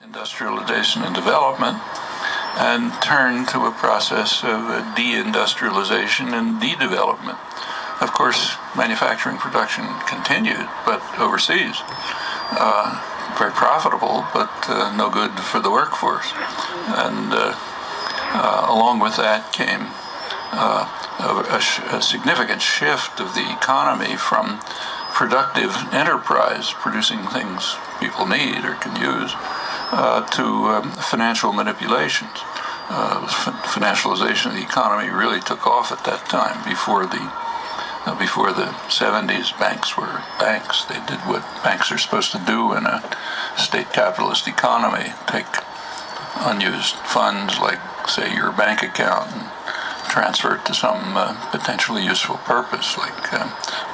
industrialization and development, and turned to a process of deindustrialization and de-development. Of course, manufacturing production continued, but overseas. Very profitable, but no good for the workforce. And along with that came a significant shift of the economy from productive enterprise, producing things people need or can use, to financial manipulations. Financialization of the economy really took off at that time. Before the 70s, banks were banks. They did what banks are supposed to do in a state capitalist economy: take unused funds, like, say, your bank account, and transfer it to some potentially useful purpose, like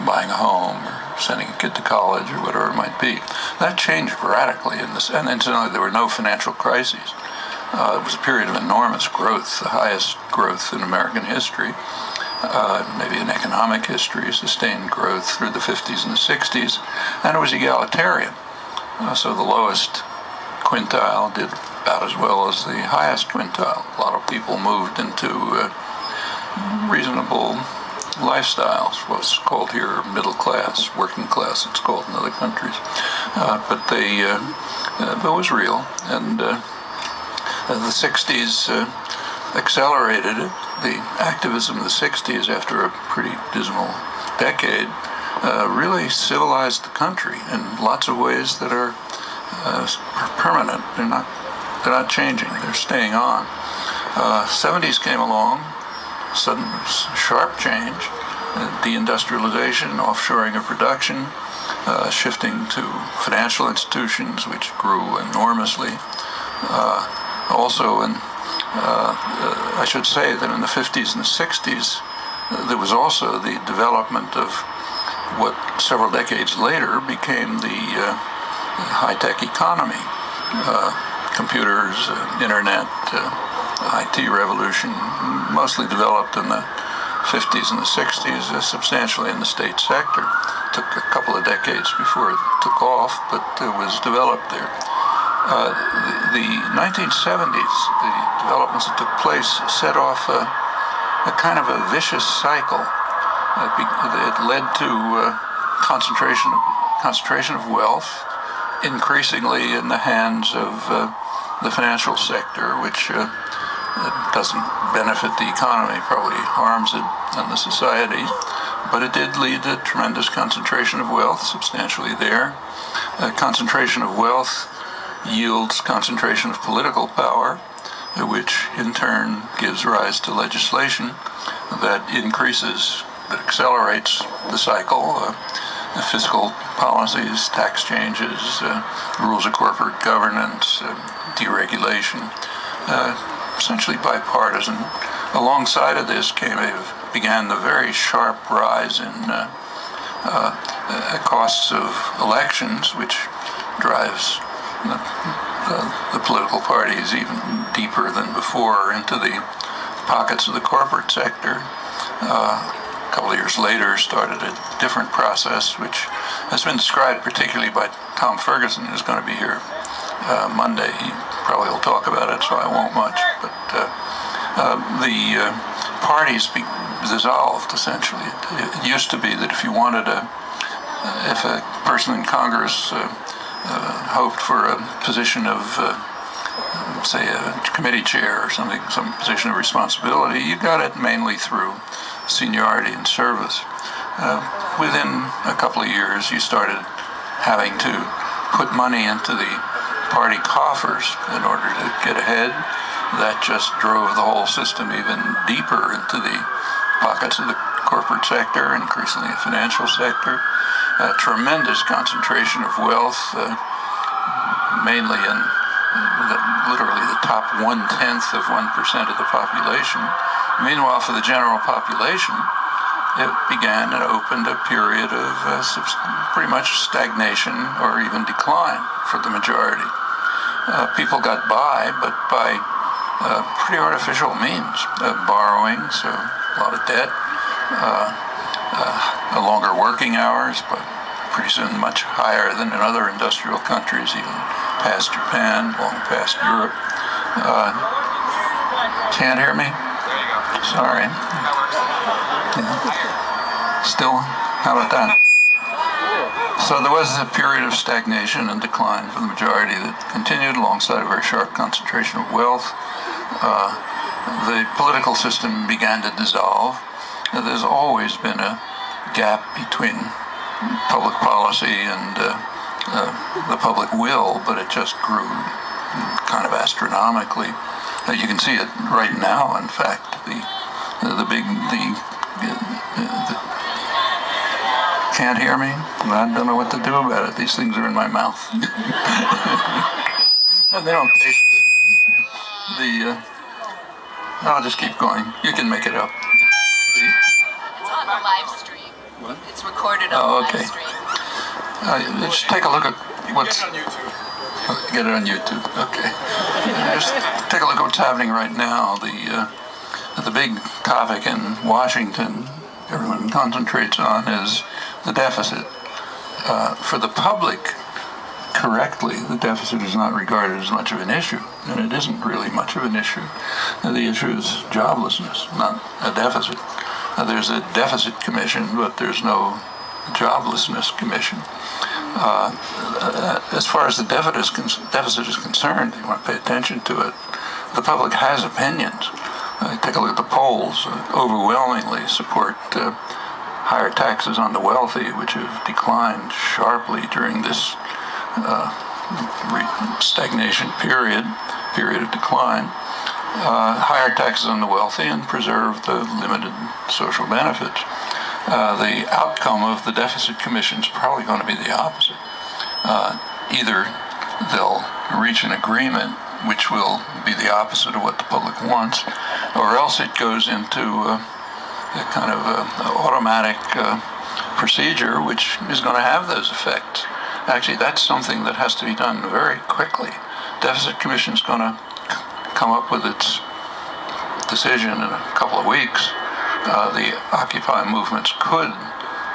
buying a home or sending a kid to college or whatever it might be. That changed radically in this, and incidentally, there were no financial crises. It was a period of enormous growth, the highest growth in American history, maybe in economic history, sustained growth through the 50s and the 60s, and it was egalitarian. So the lowest quintile did about as well as the highest quintile. A lot of people moved into reasonable lifestyles, what's called here middle class, working class, it's called in other countries. But it was real, and the 60s accelerated it. The activism of the 60s, after a pretty dismal decade, really civilized the country in lots of ways that are permanent. They're not changing. They're staying on. 70s came along, sudden sharp change, deindustrialization, offshoring of production, shifting to financial institutions, which grew enormously. Also, I should say that in the 50s and the 60s, there was also the development of what several decades later became the high-tech economy. Computers, internet, IT revolution, mostly developed in the 50s and the 60s, substantially in the state sector. It took a couple of decades before it took off, but it was developed there. The 1970s, the developments that took place set off a kind of a vicious cycle. It led to concentration of wealth, increasingly in the hands of the financial sector, which doesn't benefit the economy, probably harms it and the society. But it did lead to tremendous concentration of wealth, substantially there. Concentration of wealth yields concentration of political power, which in turn gives rise to legislation that accelerates the cycle. Fiscal policies, tax changes, rules of corporate governance, deregulation, essentially bipartisan. Alongside of this began the very sharp rise in costs of elections, which drives the political parties even deeper than before into the pockets of the corporate sector. A couple of years later started a different process, which has been described particularly by Tom Ferguson, who's going to be here Monday. He probably will talk about it, so I won't much. But the parties dissolved, essentially. It used to be that if a person in Congress hoped for a position of, say, a committee chair or something, some position of responsibility, you got it mainly through seniority and service. Within a couple of years, you started having to put money into the party coffers in order to get ahead. That just drove the whole system even deeper into the pockets of the corporate sector, increasingly the financial sector. Tremendous concentration of wealth, mainly in literally the top 1/10 of 1% of the population. Meanwhile, for the general population, it began and opened a period of pretty much stagnation or even decline for the majority. People got by, but by pretty artificial means. Borrowing, so a lot of debt, longer working hours, but pretty soon much higher than in other industrial countries, even past Japan, long past Europe. Can't hear me? There you go. Sorry. Yeah. Still? How about that? So there was a period of stagnation and decline for the majority that continued alongside a very sharp concentration of wealth. The political system began to dissolve. There's always been a gap between public policy and the public will, but it just grew kind of astronomically. You can see it right now. In fact, can't hear me? I don't know what to do about it. These things are in my mouth. And they don't taste good. I'll just keep going. You can make it up. It's on the live stream. What? It's recorded on the okay. live stream. Just take a look at what's... Get it on YouTube. Get it on YouTube. Okay. Just take a look at what's happening right now. The big topic in Washington everyone concentrates on is the deficit. For the public, correctly, the deficit is not regarded as much of an issue, and it isn't really much of an issue. The issue is joblessness, not a deficit. There's a deficit commission, but there's no joblessness commission. As far as the deficit is concerned, you want to pay attention to it. The public has opinions. Take a look at the polls. Overwhelmingly support higher taxes on the wealthy, which have declined sharply during this stagnation period of decline. Higher taxes on the wealthy and preserve the limited social benefits. The outcome of the deficit commission is probably going to be the opposite. Either they'll reach an agreement, which will be the opposite of what the public wants, or else it goes into a kind of automatic procedure, which is going to have those effects. Actually, that's something that has to be done very quickly. Deficit Commission is going to come up with its decision in a couple of weeks. The Occupy movements could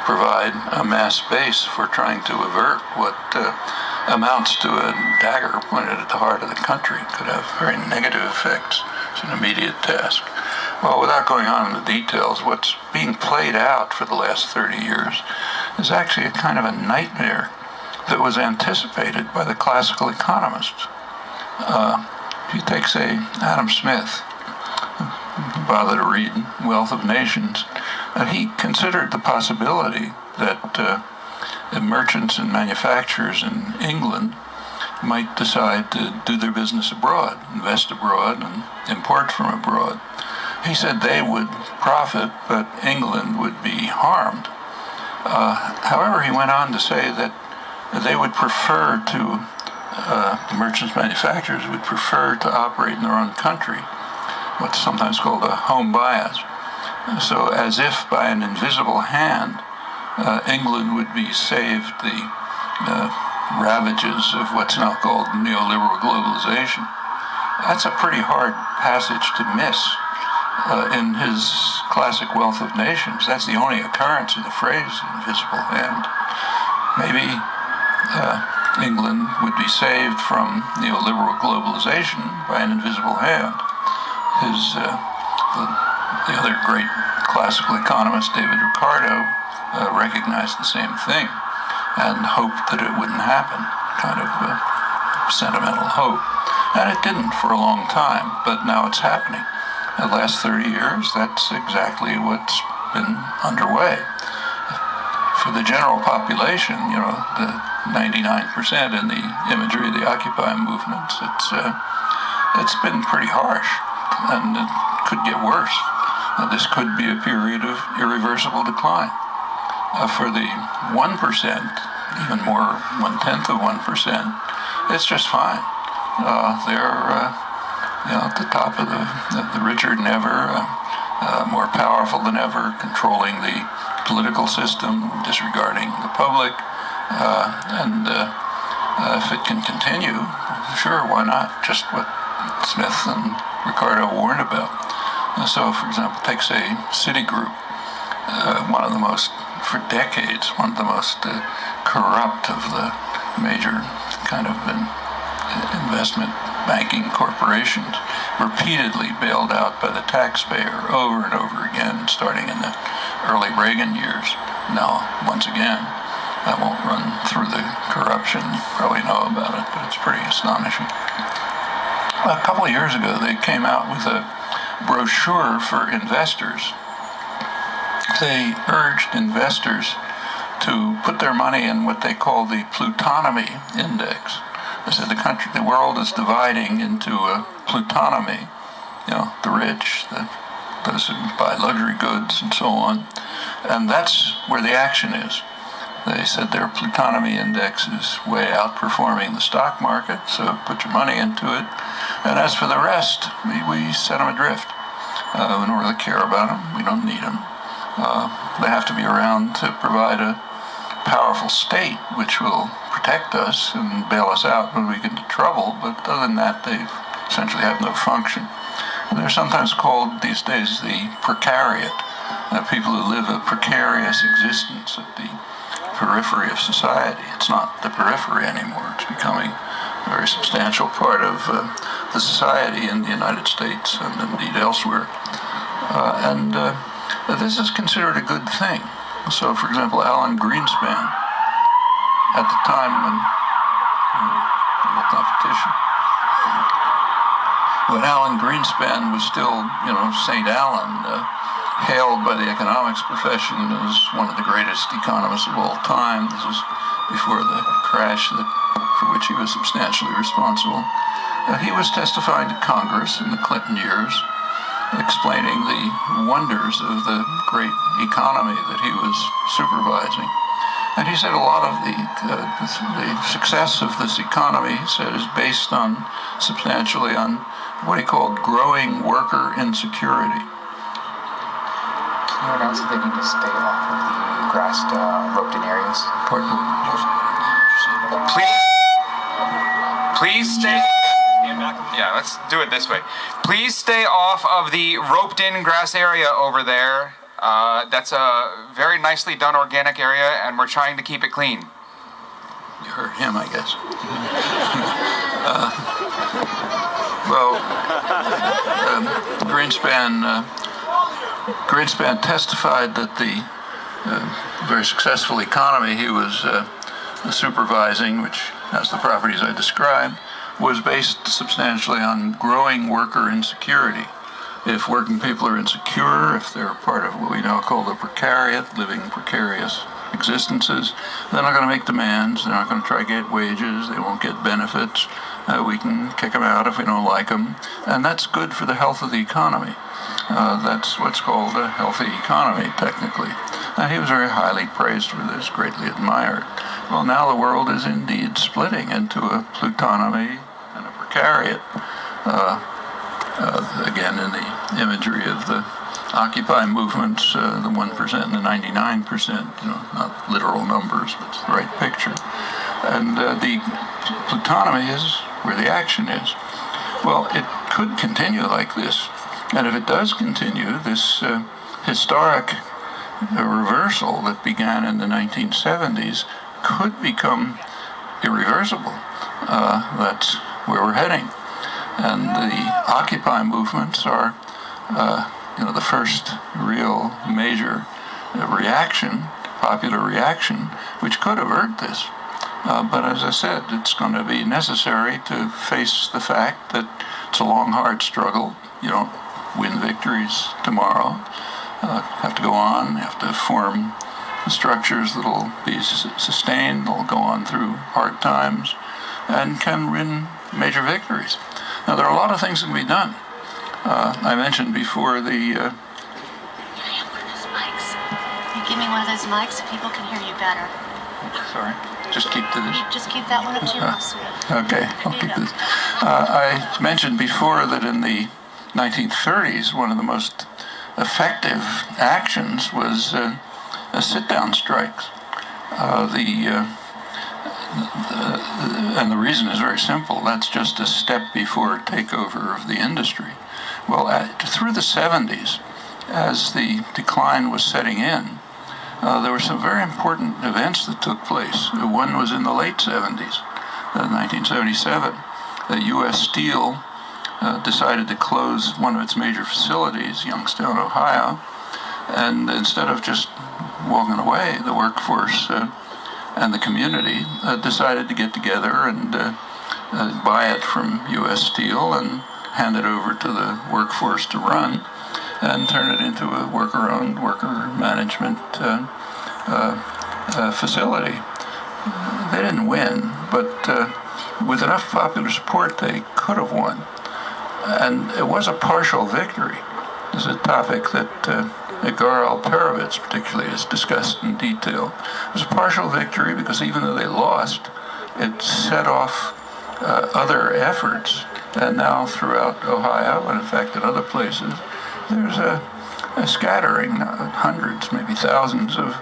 provide a mass base for trying to avert what amounts to a dagger pointed at the heart of the country. It could have very negative effects. It's an immediate task. Well, without going on in the details, what's being played out for the last 30 years is actually a kind of a nightmare that was anticipated by the classical economists. If you take, say, Adam Smith, bother to read Wealth of Nations, he considered the possibility that merchants and manufacturers in England might decide to do their business abroad, invest abroad, and import from abroad. He said they would profit, but England would be harmed. However, he went on to say that they would prefer to, the merchants, manufacturers would prefer to operate in their own country, what's sometimes called a home bias. So as if by an invisible hand, England would be saved the ravages of what's now called neoliberal globalization. That's a pretty hard passage to miss in his classic Wealth of Nations. That's the only occurrence of the phrase invisible hand. Maybe England would be saved from neoliberal globalization by an invisible hand. The other great classical economist, David Ricardo, recognized the same thing and hoped that it wouldn't happen, kind of sentimental hope. And it didn't for a long time, but now it's happening. The last 30 years, that's exactly what's been underway. For the general population, you know, the 99% in the imagery of the Occupy movements, it's been pretty harsh, and it could get worse. This could be a period of irreversible decline. For the 1%, even more, 1/10 of 1%, it's just fine. They're at the top of the richer than ever, more powerful than ever, controlling the political system, disregarding the public, and if it can continue, sure, why not? Just what Smith and Ricardo warned about. So, for example, take, say, Citigroup, one of the most, for decades, one of the most corrupt of the major kind of investment banking corporations, repeatedly bailed out by the taxpayer over and over again, starting in the early Reagan years. Now, once again, I won't run through the corruption. You probably know about it, but it's pretty astonishing. A couple of years ago, they came out with a brochure for investors. They urged investors to put their money in what they call the plutonomy index. They said the world is dividing into a plutonomy, the rich, those who buy luxury goods and so on, and that's where the action is. They said their plutonomy index is way outperforming the stock market, so put your money into it. And as for the rest, we set them adrift. We don't really care about them. We don't need them. They have to be around to provide a powerful state which will protect us and bail us out when we get into trouble, but other than that, they essentially have no function. They're sometimes called these days the precariat, people who live a precarious existence at the periphery of society. It's not the periphery anymore. It's becoming a very substantial part of the society in the United States and indeed elsewhere. And this is considered a good thing. So, for example, Alan Greenspan, at the time when Alan Greenspan was still, St. Alan, hailed by the economics profession as one of the greatest economists of all time. This was before the crash for which he was substantially responsible. He was testifying to Congress in the Clinton years, explaining the wonders of the great economy that he was supervising. And he said a lot of the success of this economy, he said, is based substantially on what he called growing worker insecurity. Can you announce that they need to stay off of the grassed, roped-in areas? Please stay. Yeah, let's do it this way. Please stay off of the roped-in grass area over there. That's a very nicely done organic area, and we're trying to keep it clean. You heard him, I guess. Greenspan testified that the very successful economy he was supervising, which has the properties I described, was based substantially on growing worker insecurity. If working people are insecure, if they're part of what we now call the precariat, living precarious existences, they're not going to make demands, they're not going to try to get wages, they won't get benefits, we can kick them out if we don't like them, and that's good for the health of the economy. That's what's called a healthy economy, technically. He was very highly praised for this, greatly admired. Well, now the world is indeed splitting into a plutonomy and a precariat. Again, in the imagery of the Occupy movements, the 1% and the 99%, not literal numbers, but it's the right picture. And the plutonomy is where the action is. Well, it could continue like this. And if it does continue, this historic reversal that began in the 1970s could become irreversible. That's where we're heading. And the Occupy movements are, the first real major reaction, popular reaction, which could avert this. But as I said, it's going to be necessary to face the fact that it's a long, hard struggle. You don't win victories tomorrow. Have to go on, have to form structures that will be sustained, they'll go on through hard times, and can win major victories. Now, there are a lot of things that can be done. I mentioned before the... Can I have one of those mics? You give me one of those mics so people can hear you better. Sorry, just keep to this. You just keep that one up to your mouth, sweetie. Okay, I'll keep this. I mentioned before that in the 1930s, one of the most effective actions was sit-down strikes. And the reason is very simple. That's just a step before takeover of the industry. Well, through the 70s, as the decline was setting in, there were some very important events that took place. One was in the late 70s, 1977. U.S. Steel decided to close one of its major facilities, Youngstown, Ohio, and instead of just walking away, the workforce and the community decided to get together and buy it from U.S. Steel and hand it over to the workforce to run and turn it into a worker-owned, worker management facility. They didn't win, but with enough popular support, they could have won. And it was a partial victory. This is a topic that Edgar Alperovitz particularly has discussed in detail. It was a partial victory because even though they lost, it set off other efforts. And now throughout Ohio, and in fact in other places, there's a scattering, hundreds, maybe thousands of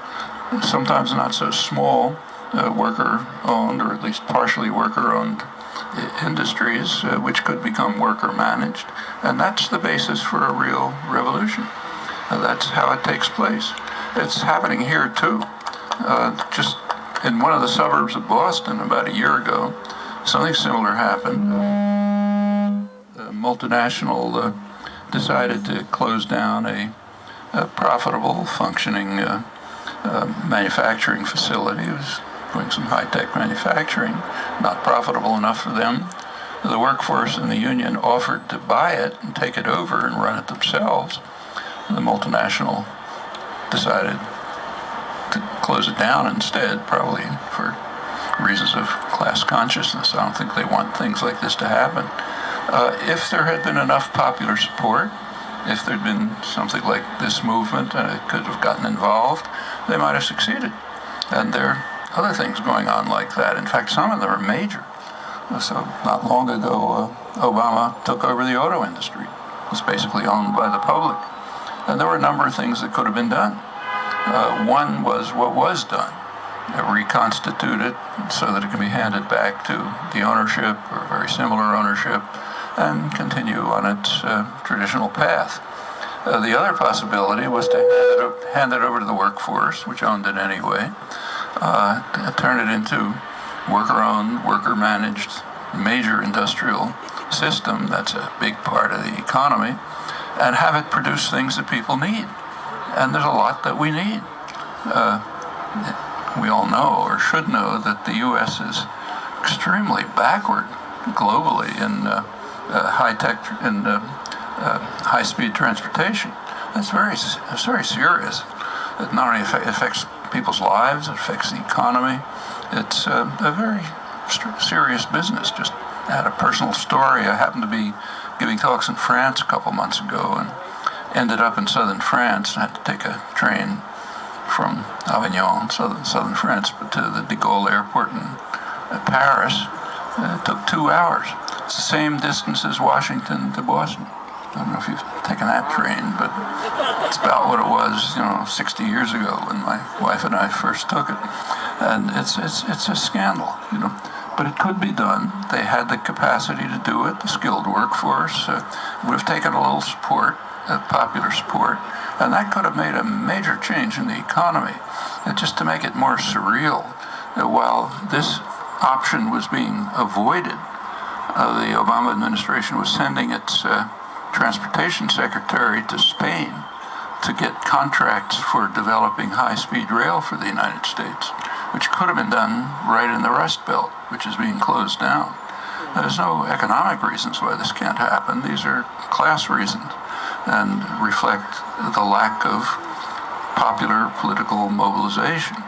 sometimes not so small worker-owned, or at least partially worker-owned industries, which could become worker-managed. And that's the basis for a real revolution. That's how it takes place. It's happening here, too. Just in one of the suburbs of Boston about a year ago, something similar happened. A multinational decided to close down a profitable, functioning manufacturing facility. It was doing some high-tech manufacturing, not profitable enough for them. The workforce and the union offered to buy it and take it over and run it themselves. The multinational decided to close it down instead, probably for reasons of class consciousness. I don't think they want things like this to happen. If there had been enough popular support, if there'd been something like this movement and it could have gotten involved, they might have succeeded. And there are other things going on like that. In fact, some of them are major. So not long ago, Obama took over the auto industry. It was basically owned by the public. And there were a number of things that could have been done. One was what was done. Reconstitute it so that it can be handed back to the ownership or very similar ownership and continue on its traditional path. The other possibility was to hand it over to the workforce, which owned it anyway, turn it into worker-owned, worker-managed, major industrial system that's a big part of the economy, and have it produce things that people need. And there's a lot that we need. We all know, or should know, that the U.S. is extremely backward globally in high-tech and high-speed transportation. That's very serious. It not only affects people's lives, it affects the economy. It's a very serious business. Just had a personal story. I happened to be giving talks in France a couple months ago and ended up in southern France and had to take a train from Avignon, southern France, but to the de Gaulle airport in Paris. It took 2 hours. It's the same distance as Washington to Boston. I don't know if you've taken that train, but it's about what it was, 60 years ago when my wife and I first took it. And it's a scandal, But it could be done. They had the capacity to do it, the skilled workforce. Would have taken a little support, popular support, and that could have made a major change in the economy. And just to make it more surreal, while this option was being avoided, the Obama administration was sending its transportation secretary to Spain to get contracts for developing high-speed rail for the United States, which could have been done right in the Rust Belt, which is being closed down. There's no economic reasons why this can't happen. These are class reasons and reflect the lack of popular political mobilization.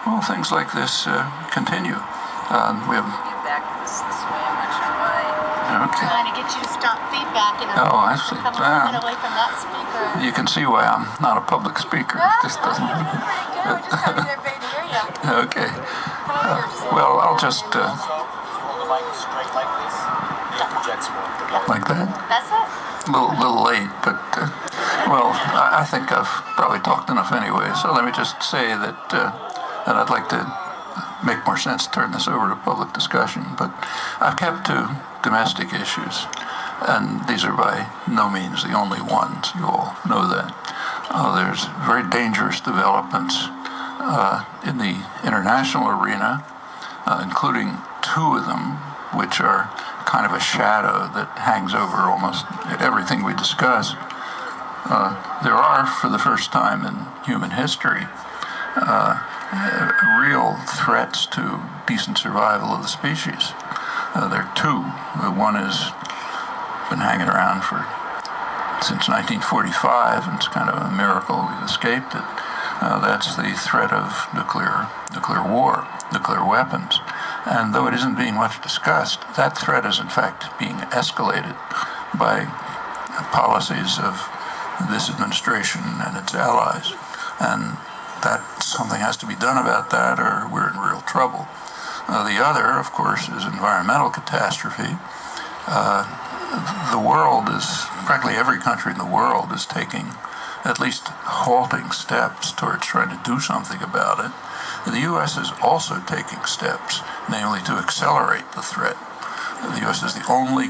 Well, things like this continue. We have feedback this way. I'm not sure why. Okay. Trying to get you to stop feedbacking. Oh, I see. Come a little bit away from that speaker. You can see why I'm not a public speaker. It just doesn't. You're doing pretty good. We're just trying to get everybody to hear you. Okay. Well, I'll just Hold the mic straight like this. It projects more. like that. That's it. A little late, but well, I think I've probably talked enough anyway. So let me just say that I'd like to make more sense to turn this over to public discussion. But I've kept to domestic issues, and these are by no means the only ones. You all know that. There's very dangerous developments in the international arena, including two of them, which are kind of a shadow that hangs over almost everything we discuss. There are, for the first time in human history, real threats to decent survival of the species. There are two. One has been hanging around since 1945, and it's kind of a miracle we've escaped it. That's the threat of nuclear war, nuclear weapons. And though it isn't being much discussed, that threat is in fact being escalated by policies of this administration and its allies. And that something has to be done about that, or we're in real trouble. The other, of course, is environmental catastrophe. The world practically every country in the world is taking at least halting steps towards trying to do something about it. The U.S. is also taking steps, namely to accelerate the threat. The U.S. is the only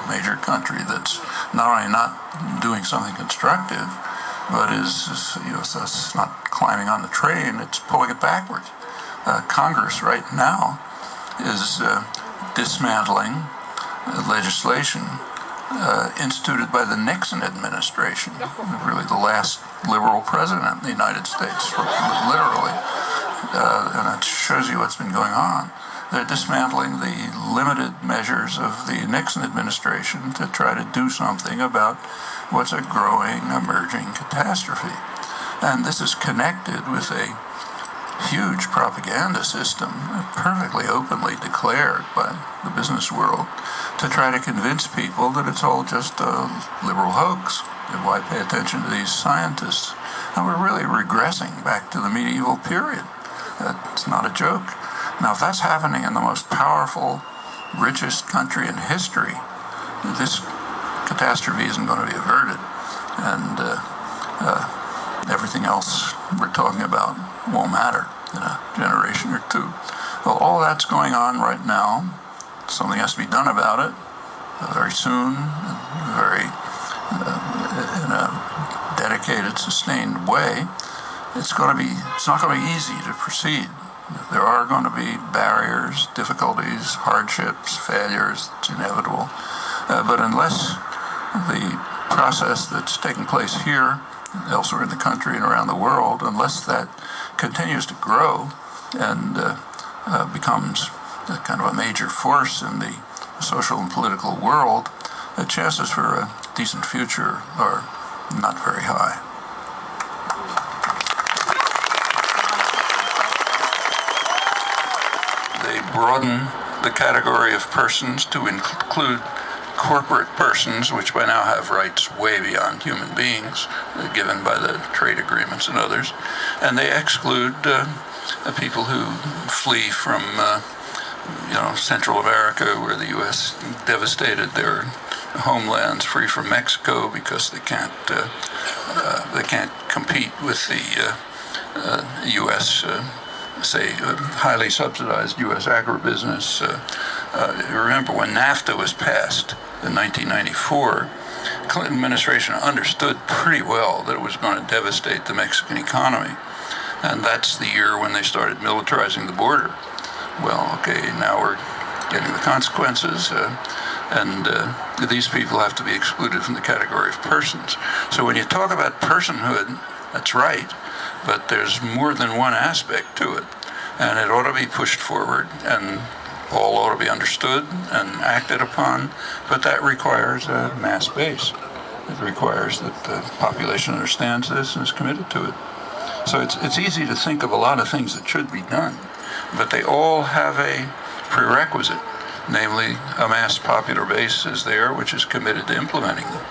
major country, that's not only not doing something constructive, but is not climbing on the train, it's pulling it backwards. Congress right now is dismantling legislation instituted by the Nixon administration, really the last liberal president in the United States, literally. And it shows you what's been going on. They're dismantling the limited measures of the Nixon administration to try to do something about what's a growing, emerging catastrophe. And this is connected with a huge propaganda system, perfectly openly declared by the business world, to try to convince people that it's all just a liberal hoax. And why pay attention to these scientists? And we're really regressing back to the medieval period. It's not a joke. Now, if that's happening in the most powerful, richest country in history, this catastrophe isn't going to be averted. And everything else we're talking about won't matter in a generation or two. Well, all that's going on right now. Something has to be done about it very soon, in a dedicated, sustained way. It's not going to be easy to proceed. There are going to be barriers, difficulties, hardships, failures. It's inevitable. But unless the process that's taking place here, elsewhere in the country and around the world, unless that continues to grow and becomes kind of a major force in the social and political world, the chances for a decent future are not very high. They broaden the category of persons to include corporate persons, which by now have rights way beyond human beings, given by the trade agreements and others. And they exclude people who flee from Central America, where the U.S. devastated their homelands, free from Mexico, because they can't compete with the U.S. Highly subsidized U.S. agribusiness. Remember when NAFTA was passed in 1994, the Clinton administration understood pretty well that it was going to devastate the Mexican economy. And that's the year when they started militarizing the border. Well, okay, now we're getting the consequences, and these people have to be excluded from the category of persons. So when you talk about personhood, that's right, but there's more than one aspect to it, and it ought to be pushed forward, and all ought to be understood and acted upon, but that requires a mass base. It requires that the population understands this and is committed to it. So it's easy to think of a lot of things that should be done, but they all have a prerequisite, namely a mass popular base is there which is committed to implementing them.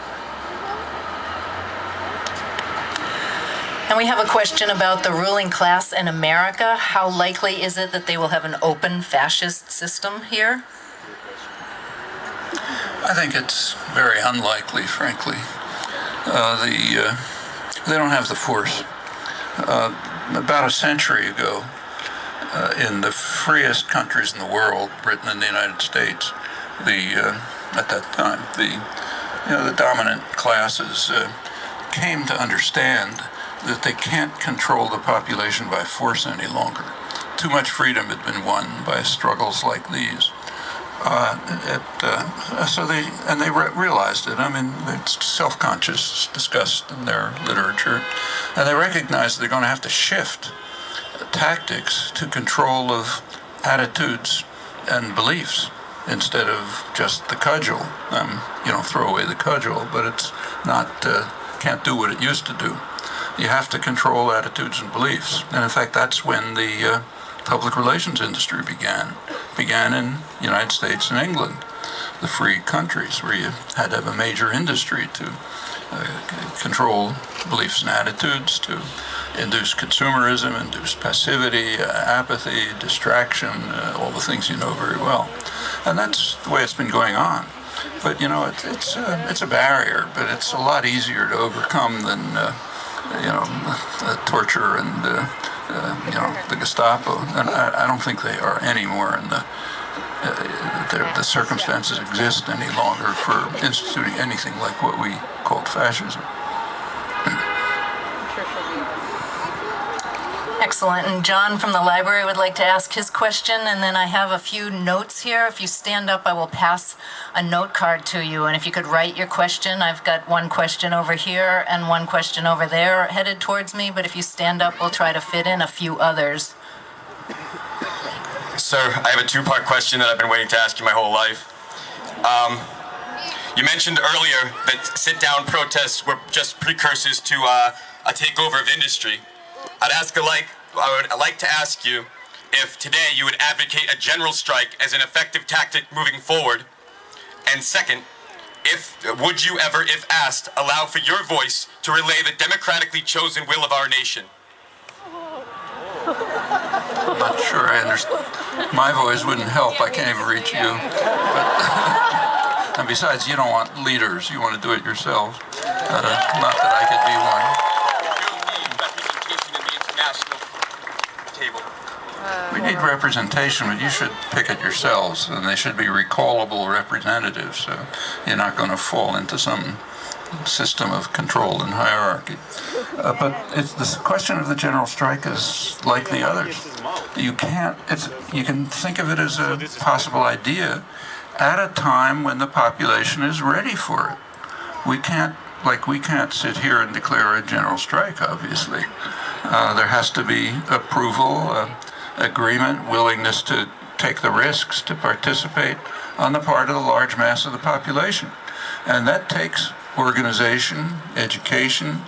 And we have a question about the ruling class in America. How likely is it that they will have an open fascist system here? I think it's very unlikely, frankly. They don't have the force. About a century ago, in the freest countries in the world, Britain and the United States, at that time, the dominant classes came to understand that they can't control the population by force any longer. Too much freedom had been won by struggles like these. So they realized it. I mean, it's self-conscious, discussed in their literature, and they recognized they're going to have to shift tactics to control of attitudes and beliefs instead of just the cudgel. Throw away the cudgel, but it's not can't do what it used to do. You have to control attitudes and beliefs, and in fact, that's when the public relations industry began in the United States and England, the free countries, where you had to have a major industry to control beliefs and attitudes, to induce consumerism, induce passivity, apathy, distraction, all the things you know very well. And that's the way it's been going on. But, it's a barrier, but it's a lot easier to overcome than, torture and, the Gestapo. And I don't think they are anymore in the circumstances exist any longer for instituting anything like what we called fascism. Excellent. And John from the library would like to ask his question, and then I have a few notes here. If you stand up, I will pass a note card to you, and if you could write your question. I've got one question over here and one question over there headed towards me, but if you stand up, we'll try to fit in a few others. Sir, I have a two-part question that I've been waiting to ask you my whole life. You mentioned earlier that sit-down protests were just precursors to a takeover of industry. I would like to ask you if today you would advocate a general strike as an effective tactic moving forward. And second, would you ever, if asked, allow for your voice to relay the democratically chosen will of our nation? I'm not sure I understand. My voice wouldn't help. I can't even reach you. And besides, you don't want leaders. You want to do it yourselves. Not that I could be one. We need representation, but you should pick it yourselves, and they should be recallable representatives, so you're not going to fall into some system of control and hierarchy. But the question of the general strike is like the others. You can think of it as a possible idea at a time when the population is ready for it. We can't sit here and declare a general strike, obviously. There has to be approval, agreement, willingness to take the risks, to participate on the part of the large mass of the population. And that takes organization, education,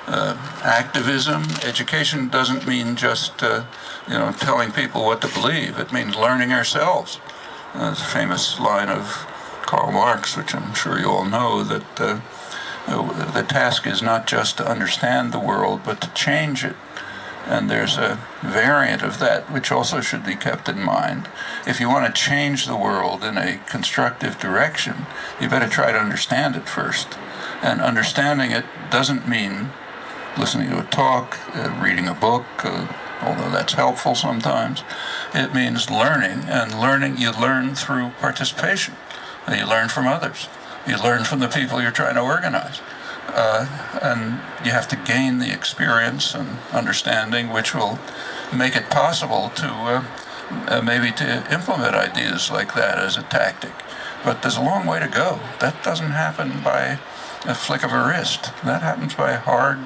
activism. Education doesn't mean just, telling people what to believe. It means learning ourselves. There's a famous line of Karl Marx, which I'm sure you all know, that the task is not just to understand the world, but to change it. And there's a variant of that which also should be kept in mind. If you want to change the world in a constructive direction, you better try to understand it first. And understanding it doesn't mean listening to a talk, reading a book, although that's helpful sometimes. It means learning, and learning you learn through participation. You learn from others. You learn from the people you're trying to organize. And you have to gain the experience and understanding which will make it possible to maybe to implement ideas like that as a tactic. But there's a long way to go. That doesn't happen by a flick of a wrist. That happens by hard,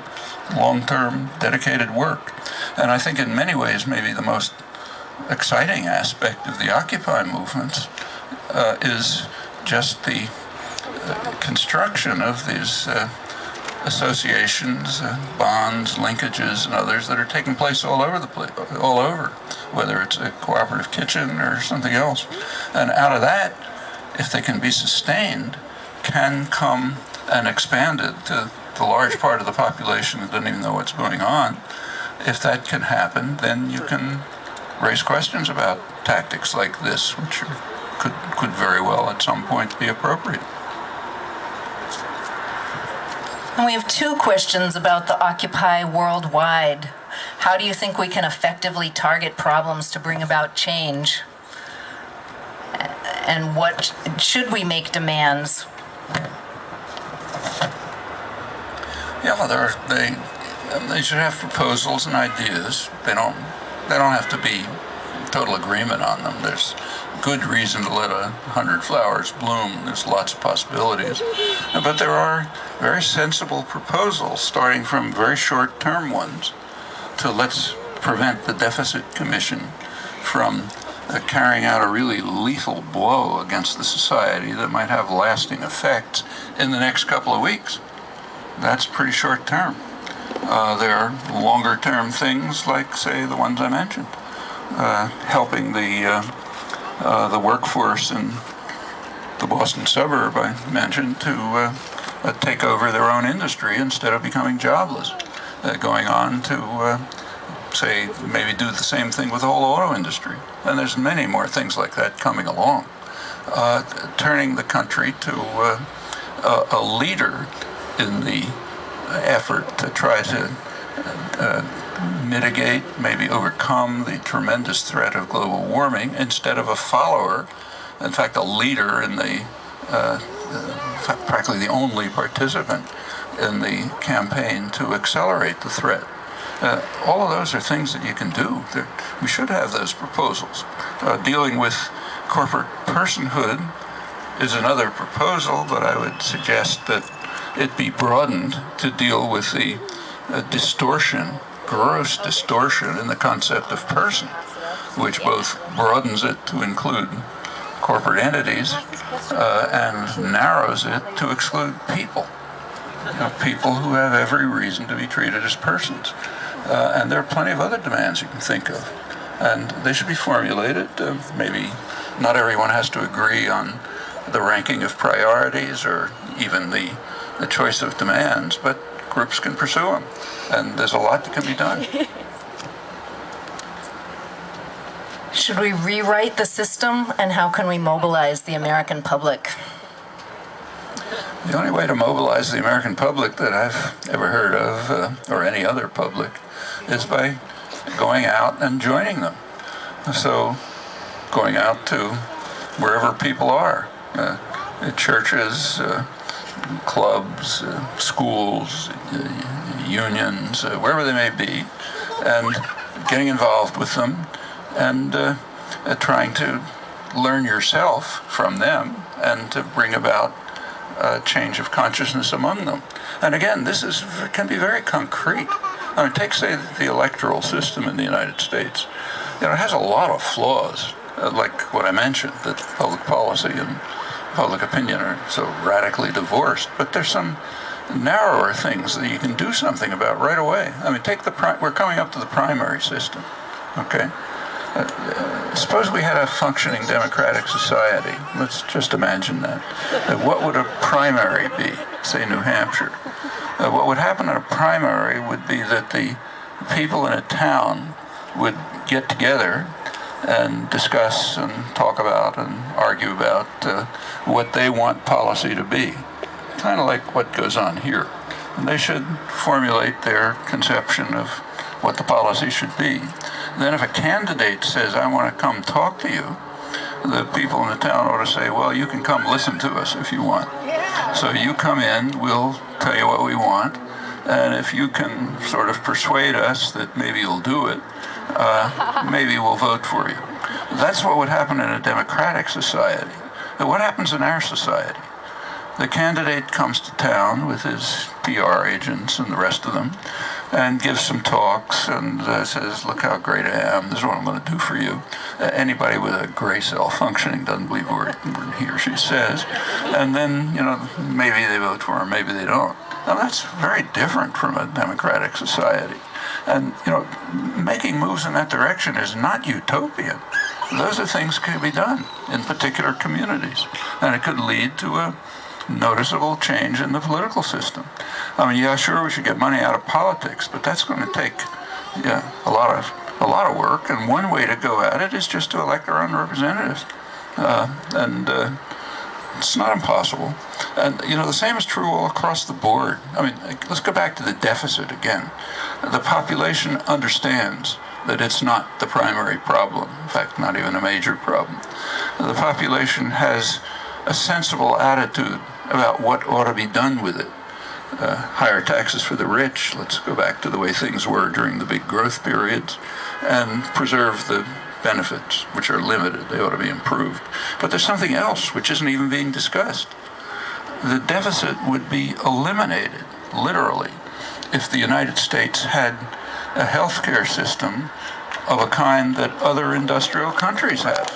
long-term, dedicated work. And I think in many ways maybe the most exciting aspect of the Occupy movements is just the construction of these associations, bonds, linkages, and others that are taking place all over the place, whether it's a cooperative kitchen or something else. And out of that, if they can be sustained, can come and expanded to the large part of the population that doesn't even know what's going on. If that can happen, then you can raise questions about tactics like this, which could very well at some point be appropriate. And we have two questions about the Occupy worldwide. How do you think we can effectively target problems to bring about change? And what should we make demands? Yeah, well, they should have proposals and ideas. They don't have to be total agreement on them. There's good reason to let 100 flowers bloom. There's lots of possibilities. But there are very sensible proposals, starting from very short-term ones, to let's prevent the Deficit Commission from carrying out a really lethal blow against the society that might have lasting effects in the next couple of weeks. That's pretty short-term. There are longer-term things like, say, the ones I mentioned, helping the workforce in the Boston suburb I mentioned to take over their own industry instead of becoming jobless, going on to say maybe do the same thing with the whole auto industry. And there's many more things like that coming along. Turning the country to a leader in the effort to try to mitigate, maybe overcome the tremendous threat of global warming, instead of a follower, in fact a leader in the, practically the only participant in the campaign to accelerate the threat. All of those are things that you can do. We should have those proposals. Dealing with corporate personhood is another proposal, but I would suggest that it be broadened to deal with the distortion, gross distortion in the concept of person, which both broadens it to include corporate entities and narrows it to exclude people. People who have every reason to be treated as persons. And there are plenty of other demands you can think of. And they should be formulated. Maybe not everyone has to agree on the ranking of priorities or even the choice of demands, but groups can pursue them. And there's a lot that can be done. Should we rewrite the system, and how can we mobilize the American public? The only way to mobilize the American public that I've ever heard of, or any other public, is by going out and joining them. So going out to wherever people are, churches, clubs, schools, unions, wherever they may be, and getting involved with them and trying to learn yourself from them and to bring about a change of consciousness among them. And again, this can be very concrete. I mean, take, say, the electoral system in the United States. It has a lot of flaws, like what I mentioned, that public policy and public opinion are so radically divorced. But there's some narrower things that you can do something about right away. I mean, we're coming up to the primary system, okay? Suppose we had a functioning democratic society. Let's just imagine that. What would a primary be, say New Hampshire? What would happen in a primary would be that the people in a town would get together and discuss and talk about and argue about what they want policy to be. Kind of like what goes on here. And they should formulate their conception of what the policy should be. Then if a candidate says, I want to come talk to you, the people in the town ought to say, well, you can come listen to us if you want. So you come in, we'll tell you what we want, and if you can sort of persuade us that maybe you'll do it, maybe we'll vote for you. That's what would happen in a democratic society. But what happens in our society? The candidate comes to town with his PR agents and the rest of them and gives some talks and says, look how great I am, this is what I'm going to do for you. Anybody with a gray cell functioning doesn't believe what he or she says. And then, maybe they vote for him, maybe they don't. Now that's very different from a democratic society. And, making moves in that direction is not utopian. Those are things that can be done in particular communities. And it could lead to a noticeable change in the political system. I mean, yeah, sure, we should get money out of politics, but that's going to take a lot of work. And one way to go at it is just to elect our own representatives. It's not impossible. And, the same is true all across the board. I mean, let's go back to the deficit again. The population understands that it's not the primary problem. In fact, not even a major problem. The population has a sensible attitude about what ought to be done with it. Higher taxes for the rich, let's go back to the way things were during the big growth periods, and preserve the benefits, which are limited. They ought to be improved. But there's something else which isn't even being discussed. The deficit would be eliminated, literally, if the United States had a healthcare system of a kind that other industrial countries have.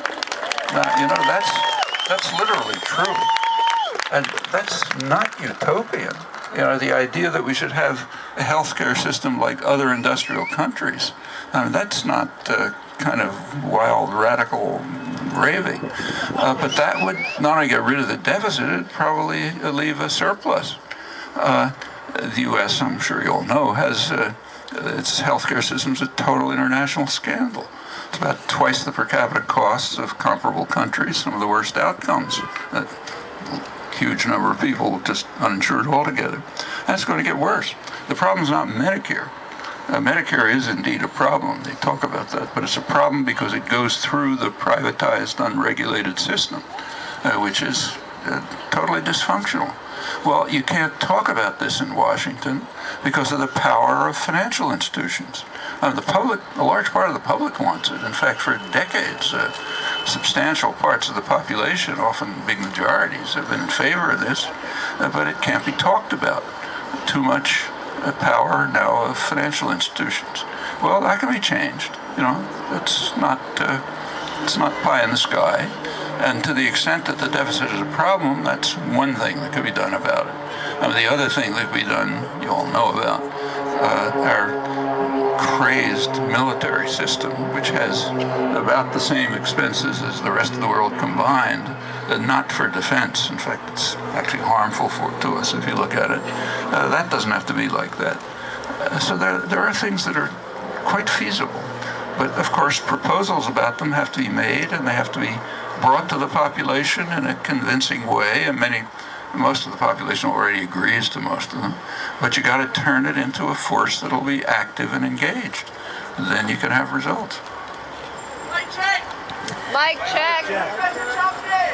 Now, you know, that's literally true. And that's not utopian. You know, the idea that we should have a healthcare system like other industrial countries, I mean, that's not kind of wild, radical raving. But that would not only get rid of the deficit, it'd probably leave a surplus. The U.S., I'm sure you all know, has its healthcare system's a total international scandal. It's about twice the per capita costs of comparable countries, some of the worst outcomes. Huge number of people just uninsured altogether. And it's going to get worse. The problem's not Medicare. Medicare is indeed a problem. They talk about that. But it's a problem because it goes through the privatized, unregulated system, which is totally dysfunctional. Well, you can't talk about this in Washington because of the power of financial institutions. The public, a large part of the public wants it. In fact, for decades, substantial parts of the population, often big majorities, have been in favor of this, but it can't be talked about. Too much power now of financial institutions. Well, that can be changed. You know, it's not pie in the sky. And to the extent that the deficit is a problem, that's one thing that could be done about it. The other thing that could be done, you all know about, our crazed military system, which has about the same expenses as the rest of the world combined, not for defense. In fact, it's actually harmful to us if you look at it. That doesn't have to be like that. So there are things that are quite feasible. But of course, proposals about them have to be made, and they have to be brought to the population in a convincing way, and most of the population already agrees to most of them. But you got to turn it into a force that'll be active and engaged. Then you can have results. Mic check. Mic check. Professor Chomsky.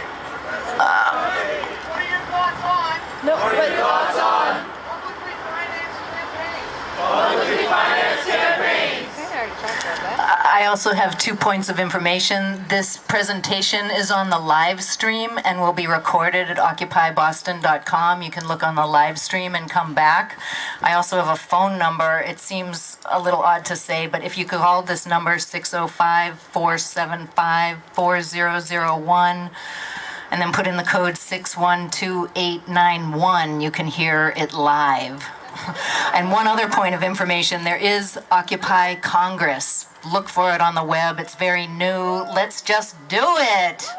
What are your thoughts on? No, but thoughts on Publicly financed campaigns. publicly financed campaigns. I already talked about that. I also have 2 points of information. This presentation is on the live stream and will be recorded at occupyboston.com. You can look on the live stream and come back. I also have a phone number. It seems a little odd to say, but if you could call this number 605-475-4001 and then put in the code 612891, you can hear it live. And one other point of information, there is Occupy Congress. Look for it on the web. It's very new. Let's just do it.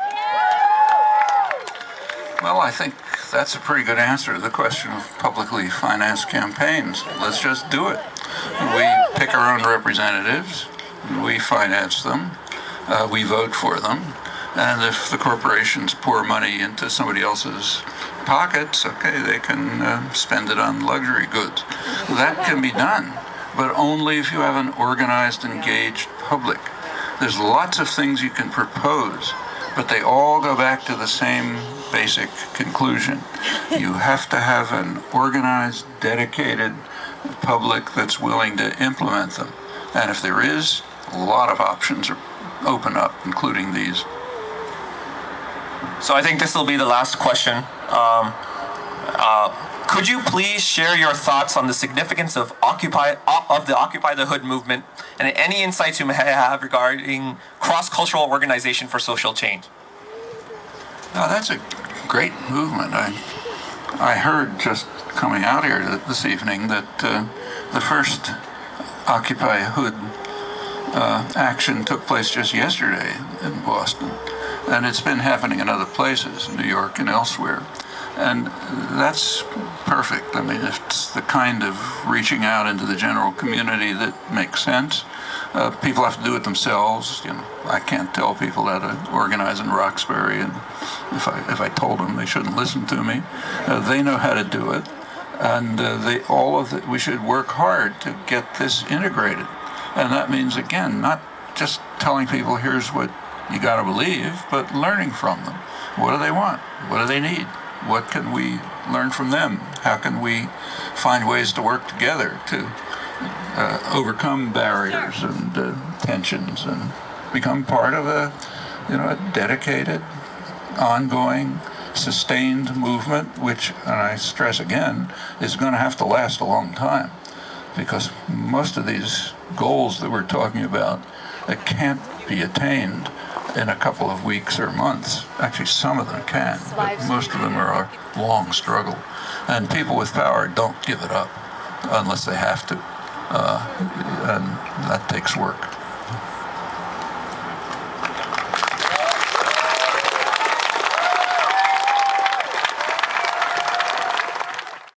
Well, I think that's a pretty good answer to the question of publicly financed campaigns. Let's just do it. We pick our own representatives. We finance them. We vote for them. And if the corporations pour money into somebody else's pockets, okay, they can spend it on luxury goods. That can be done, but only if you have an organized, engaged public. There's lots of things you can propose, but they all go back to the same basic conclusion. You have to have an organized, dedicated public that's willing to implement them. And if there is, a lot of options are open up, including these. So I think this will be the last question. Could you please share your thoughts on the significance of the Occupy the Hood movement and any insights you may have regarding cross-cultural organization for social change? Now, that's a great movement. I heard just coming out here this evening that the first Occupy Hood action took place just yesterday in Boston. And it's been happening in other places, New York and elsewhere. And that's perfect. I mean, it's the kind of reaching out into the general community that makes sense. People have to do it themselves. You know, I can't tell people how to organize in Roxbury, and if I told them, they shouldn't listen to me. They know how to do it, and we should work hard to get this integrated. And that means, again, not just telling people here's what you got to believe, but learning from them. What do they want? What do they need? What can we learn from them? How can we find ways to work together to overcome barriers and tensions and become part of a dedicated, ongoing, sustained movement, which, and I stress again, is going to have to last a long time, because most of these goals that we're talking about that can't be attained in a couple of weeks or months. Actually, some of them can, but most of them are a long struggle. And people with power don't give it up unless they have to, and that takes work.